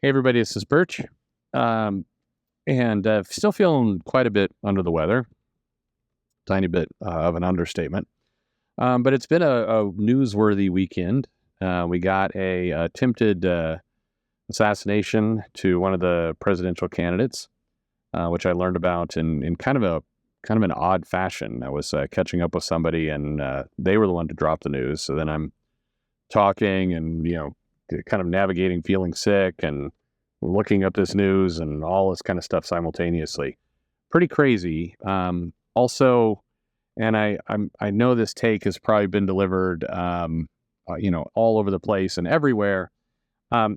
Hey everybody, this is Perch, and still feeling quite a bit under the weather. Tiny bit of an understatement, but it's been a newsworthy weekend. We got a attempted assassination to one of the presidential candidates, which I learned about in kind of an odd fashion. I was catching up with somebody, and they were the one to drop the news. So then I'm talking and kind of navigating feeling sick and looking up this news and all this kind of stuff simultaneously. Pretty crazy. Also, and I know this take has probably been delivered, all over the place and everywhere.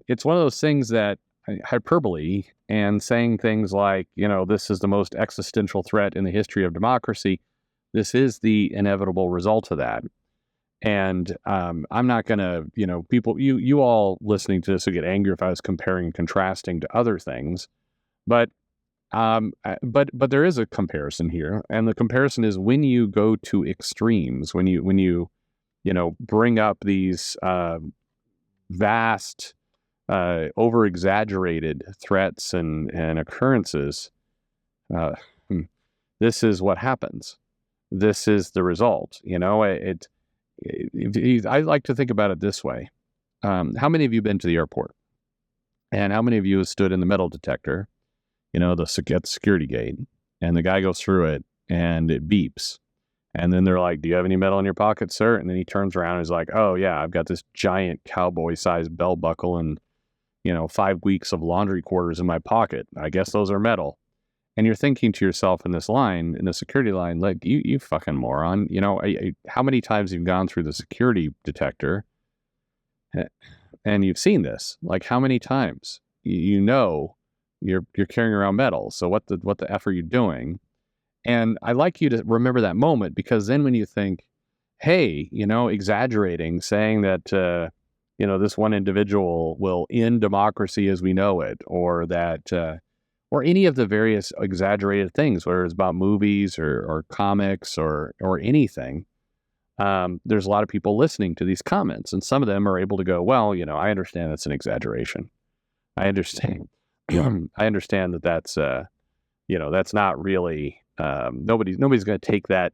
It's one of those things that hyperbole and saying things like, this is the most existential threat in the history of democracy. This is the inevitable result of that. And I'm not going to, people, you all listening to this would get angry if I was comparing and contrasting to other things. But there is a comparison here. And the comparison is when you go to extremes, when you bring up these vast, over-exaggerated threats and occurrences, this is what happens. This is the result. I like to think about it this way. How many of you have been to the airport? And how many of you have stood in the metal detector, the security gate, and the guy goes through it and it beeps. And then they're like, do you have any metal in your pocket, sir? And then he turns around and is like, oh yeah, I've got this giant cowboy-sized belt buckle and, 5 weeks of laundry quarters in my pocket. I guess those are metal. And you're thinking to yourself in this line, in the security line, like, you fucking moron. How many times you've gone through the security detector and you've seen this? Like, how many times? You're carrying around metal. So what the F are you doing? And I like you to remember that moment, because then when you think, hey, exaggerating, saying that, this one individual will end democracy as we know it, or that, or any of the various exaggerated things, whether it's about movies or comics or anything, there's a lot of people listening to these comments, and some of them are able to go, well, I understand that's an exaggeration. I understand. I understand that's that's not really, nobody's going to take that,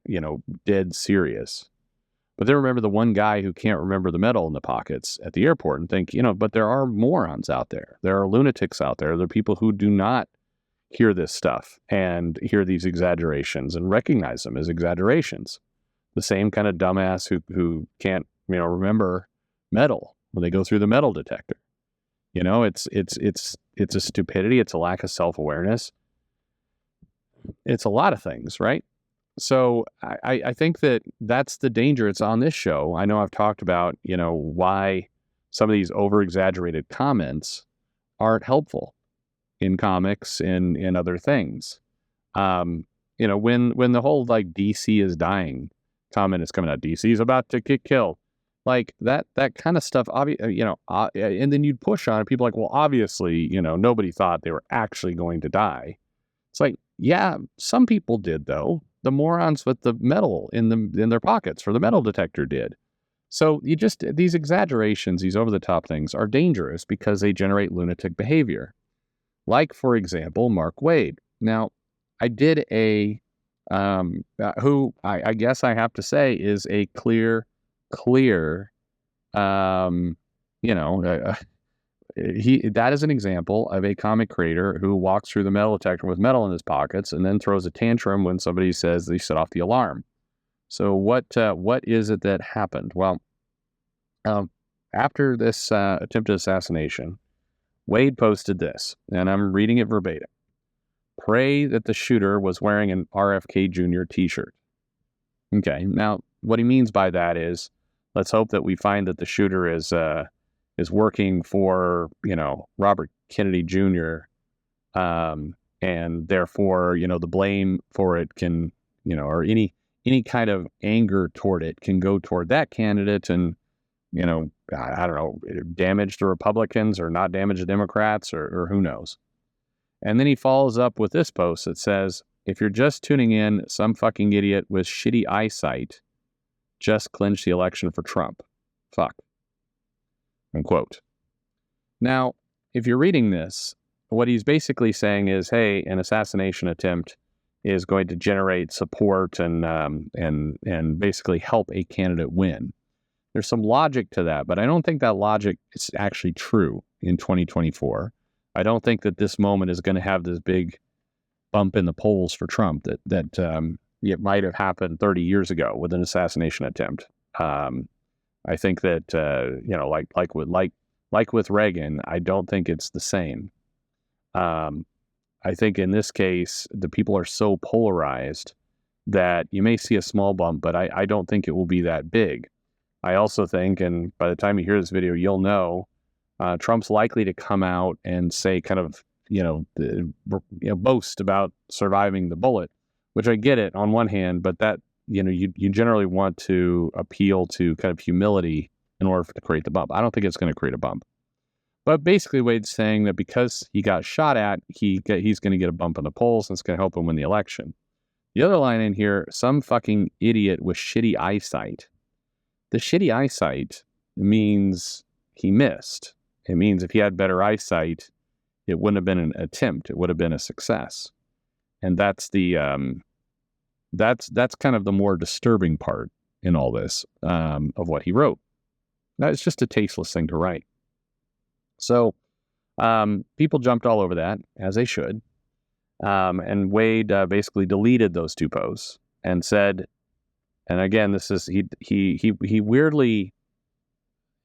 dead serious. But then remember the one guy who can't remember the metal in the pockets at the airport and think, but there are morons out there. There are lunatics out there. There are people who do not hear this stuff and hear these exaggerations and recognize them as exaggerations. The same kind of dumbass who can't, remember metal when they go through the metal detector. It's a stupidity. It's a lack of self-awareness. It's a lot of things, right? So I think that's the danger. It's on this show. I know I've talked about, why some of these over-exaggerated comments aren't helpful in comics and in other things. When the whole like DC is dying comment is coming out, DC is about to get killed, like that kind of stuff, and then you'd push on it. People are like, well, obviously, nobody thought they were actually going to die. It's like, yeah, some people did though. The morons with the metal in their pockets for the metal detector did. So these exaggerations, these over-the-top things are dangerous because they generate lunatic behavior. Like, for example, Mark Waid. Now, I did who I guess I have to say is a clear, that is an example of a comic creator who walks through the metal detector with metal in his pockets and then throws a tantrum when somebody says they set off the alarm. So what is it that happened? Well, after this attempted assassination, Waid posted this, and I'm reading it verbatim. Pray that the shooter was wearing an RFK Jr. t-shirt. Okay, now what he means by that is, let's hope that we find that the shooter is working for, Robert Kennedy Jr., and therefore, the blame for it can, or any kind of anger toward it can go toward that candidate and, I don't know, damage the Republicans or not damage the Democrats or who knows. And then he follows up with this post that says, if you're just tuning in, some fucking idiot with shitty eyesight just clinched the election for Trump. Fuck. Unquote. Now, if you're reading this, what he's basically saying is, hey, an assassination attempt is going to generate support and basically help a candidate win. There's some logic to that, but I don't think that logic is actually true in 2024. I don't think that this moment is going to have this big bump in the polls for Trump that it might have happened 30 years ago with an assassination attempt. I think that like with Reagan, I don't think it's the same. I think in this case, the people are so polarized that you may see a small bump, but I don't think it will be that big. I also think, and by the time you hear this video, you'll know, Trump's likely to come out and say kind of, boast about surviving the bullet, which I get it on one hand, but that, you generally want to appeal to kind of humility in order to create the bump. I don't think it's going to create a bump. But basically, Wade's saying that because he got shot at, he's going to get a bump in the polls, and it's going to help him win the election. The other line in here, some fucking idiot with shitty eyesight. The shitty eyesight means he missed. It means if he had better eyesight, it wouldn't have been an attempt. It would have been a success. And that's the that's kind of the more disturbing part in all this of what he wrote. That's just a tasteless thing to write. So people jumped all over that, as they should. And Waid basically deleted those two posts and said, and again, this is he weirdly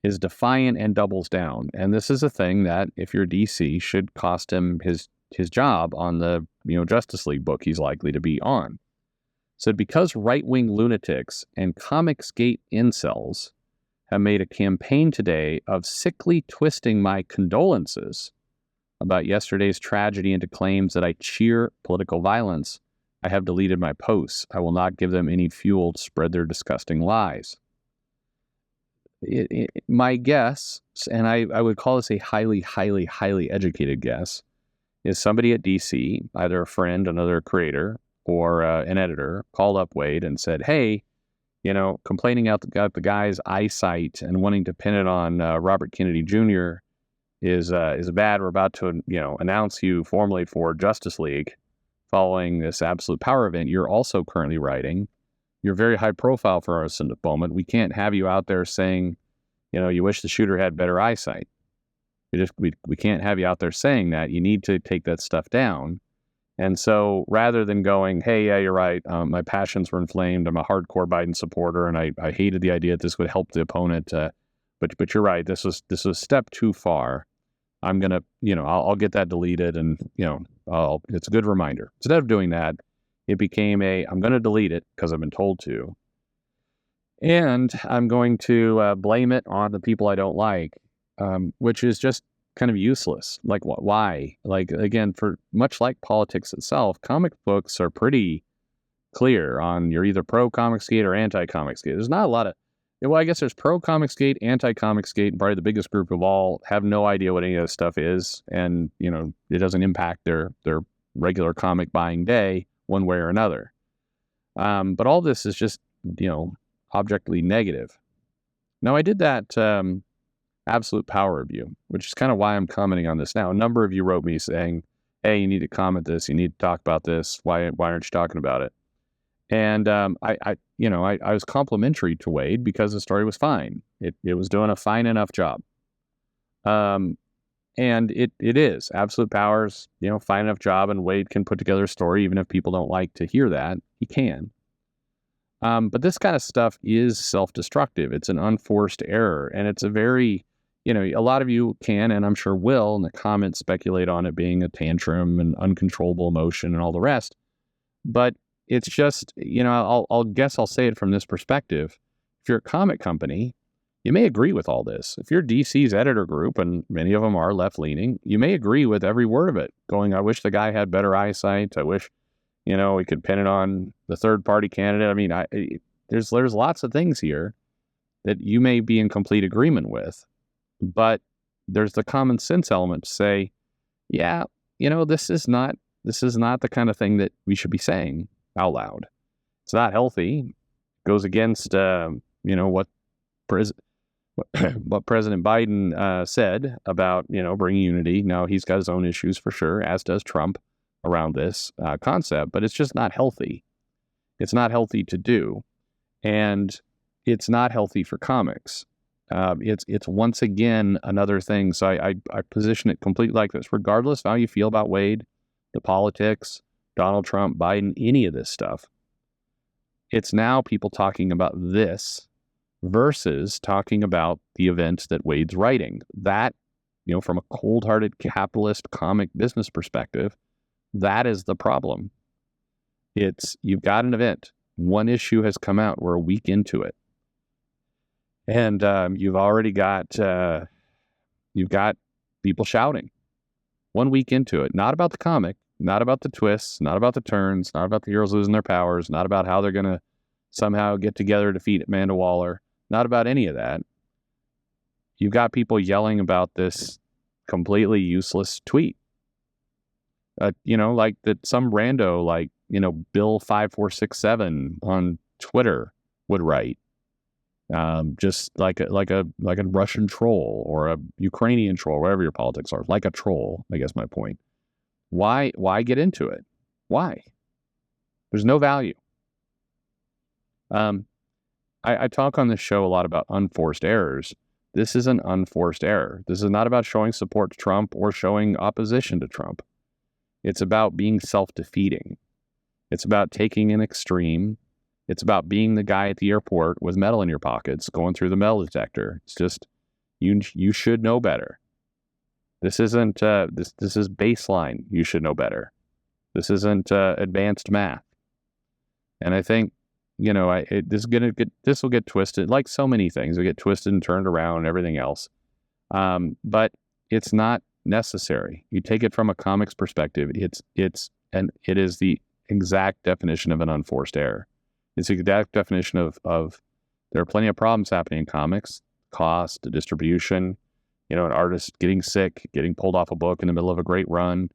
is defiant and doubles down. And this is a thing that, if you're DC, should cost him his job on the Justice League book he's likely to be on. Said, because right-wing lunatics and Comicsgate incels have made a campaign today of sickly twisting my condolences about yesterday's tragedy into claims that I cheer political violence, I have deleted my posts. I will not give them any fuel to spread their disgusting lies. My guess, and I would call this a highly, highly, highly educated guess, is somebody at DC, either a friend, another creator, or an editor, called up Waid and said, hey, complaining about the guy's eyesight and wanting to pin it on Robert Kennedy Jr. is bad. We're about to announce you formally for Justice League following this absolute power event you're also currently writing. You're very high profile for us in the moment. We can't have you out there saying, you wish the shooter had better eyesight. We can't have you out there saying that. You need to take that stuff down. And so rather than going, hey, yeah, you're right, my passions were inflamed, I'm a hardcore Biden supporter, and I hated the idea that this would help the opponent, but you're right, this was a step too far. I'm going to, I'll get that deleted, and, it's a good reminder. Instead of doing that, it became I'm going to delete it because I've been told to, and I'm going to blame it on the people I don't like, which is just kind of useless. Like, why? Like, again, for much like politics itself, comic books are pretty clear on you're either pro Comicsgate or anti Comicsgate. There's not a lot of, I guess there's pro Comicsgate, anti Comicsgate, and probably the biggest group of all have no idea what any of this stuff is, and it doesn't impact their regular comic buying day one way or another. But all this is just objectively negative. Now, I did that absolute power review, which is kind of why I'm commenting on this now. A number of you wrote me saying, hey, you need to comment this, you need to talk about this, why aren't you talking about it? And I was complimentary to Waid because the story was fine. It was doing a fine enough job. And it is. Absolute Power's, fine enough job, and Waid can put together a story, even if people don't like to hear that. He can. But this kind of stuff is self-destructive. It's an unforced error, and it's a very, a lot of you can, and I'm sure will, in the comments speculate on it being a tantrum and uncontrollable emotion and all the rest. But it's just, I'll say it from this perspective. If you're a comic company, you may agree with all this. If you're DC's editor group, and many of them are left-leaning, you may agree with every word of it, going, I wish the guy had better eyesight. I wish, we could pin it on the third-party candidate. I mean, there's lots of things here that you may be in complete agreement with, but there's the common sense element to say, yeah, this is not the kind of thing that we should be saying out loud. It's not healthy. It goes against, what what President Biden said about, bringing unity. Now, he's got his own issues for sure, as does Trump around this concept, but it's just not healthy. It's not healthy to do, and it's not healthy for comics. It's once again another thing. So I position it completely like this. Regardless of how you feel about Waid, the politics, Donald Trump, Biden, any of this stuff, it's now people talking about this versus talking about the events that Waid's writing. That, from a cold-hearted capitalist comic business perspective, that is the problem. You've got an event. One issue has come out. We're a week into it. And you've already got people shouting 1 week into it, not about the comic, not about the twists, not about the turns, not about the heroes losing their powers, not about how they're going to somehow get together to defeat Amanda Waller, not about any of that. You've got people yelling about this completely useless tweet. Like that some rando like, Bill5467 on Twitter would write. Just like a Russian troll or a Ukrainian troll, whatever your politics are, like a troll, I guess my point. Why get into it? Why? There's no value. I talk on this show a lot about unforced errors. This is an unforced error. This is not about showing support to Trump or showing opposition to Trump. It's about being self-defeating. It's about taking an extreme. It's about being the guy at the airport with metal in your pockets, going through the metal detector. It's just, you should know better. This isn't, this is baseline. You should know better. This isn't advanced math. And I think, this will get twisted, like so many things. It'll get twisted and turned around and everything else. But it's not necessary. You take it from a comics perspective. It is the exact definition of an unforced error. It's the exact definition of there are plenty of problems happening in comics: cost, distribution, an artist getting sick, getting pulled off a book in the middle of a great run.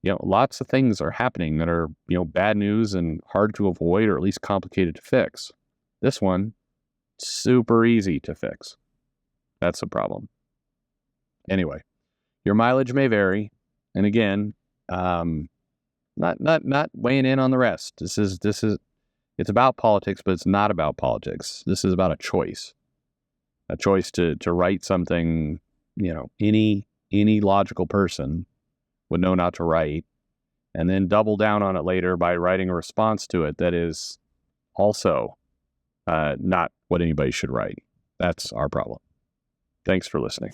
Lots of things are happening that are, bad news and hard to avoid, or at least complicated to fix. This one, super easy to fix. That's the problem. Anyway, your mileage may vary. And again, not weighing in on the rest. This is, it's about politics, but it's not about politics. This is about a choice to write something, any logical person would know not to write, and then double down on it later by writing a response to it that is also not what anybody should write. That's our problem. Thanks for listening.